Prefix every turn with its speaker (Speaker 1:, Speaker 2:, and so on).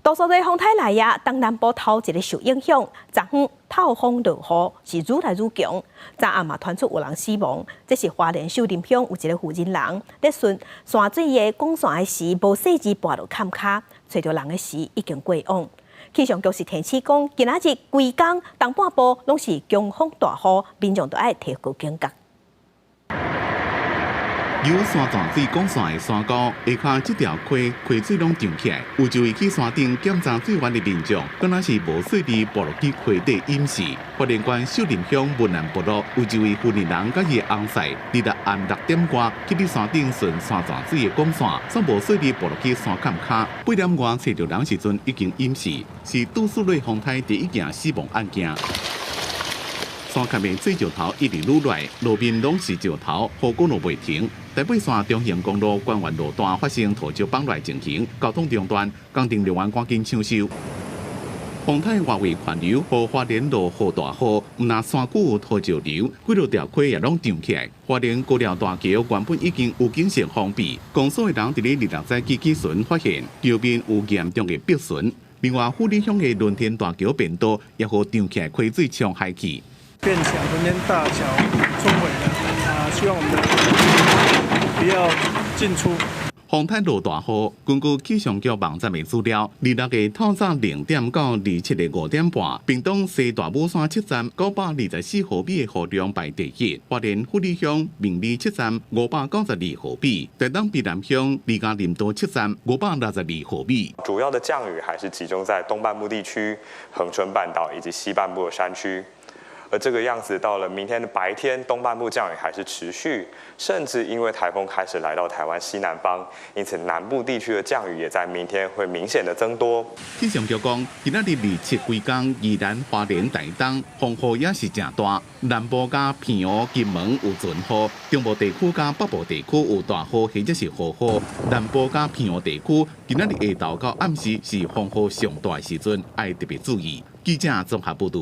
Speaker 1: 多数的风台来呀，东南部头一个受影响，昨昏透风落雨是愈来愈强，昨暗嘛传出有人死亡。这是花莲秀林乡有一个负责人咧顺山水的广线的时，无细致跋落坎骹，找到人的时已经过往。气象局是提醒讲，今仔日规工东半部拢是强风大雨，民众都爱提高警觉。
Speaker 2: 由山泉水广线的山沟下骹这条溪水拢涨起来，有就位去山顶检查水源的民众，敢若是无细致跋落去溪底淹死。花莲县秀林乡文南部落有一位妇女人甲伊的翁婿，日暗6点外去伫山顶顺山泉水的广线，煞无细致跋落去山坎骹，8点外找到人时阵已经淹死，是都市类风台第一件死亡案件。山坎面水石头一直愈来，路面拢是石头，雨过路袂停。台北线中型公路关原路段发生土石崩落情形，交通中断，工程人员赶紧抢修。风台外围环流，和花莲落雨大雨，毋但山谷有土石流，几落条溪也拢涨起来。花莲高寮大桥原本已经有警线封闭，公所的人伫咧日早起巡发现桥面有严重的壁损。另外，富里乡的轮天大桥变道也和涨起来溪水冲海去。
Speaker 3: 变强轮天大桥冲毁了希望我们的不要进出。
Speaker 2: 风台落大雨，根据气象局网站的资料，26日透早0点到27日5点半，屏东西大武山7站924毫米的雨量排第一，花莲富里乡明里7站592毫米，台东卑南乡李家林道7站562毫米。
Speaker 4: 主要的降雨还是集中在东半部地区、恒春半岛以及西半部的山区。而这个样子到了明天的白天，东半部降雨还是持续，甚至因为台风开始来到台湾西南方，因此南部地区的降雨也在明天会明显的增多。
Speaker 2: 气象局讲，今仔日27规工，宜兰、花莲、台东风雨也是真大，南部加平湖、金门有阵雨，中部地区加北部地区有大雨或者是豪雨，南部加平湖地区今仔日下昼到暗时是风雨上大的时阵，要特别注意。记者综合报道。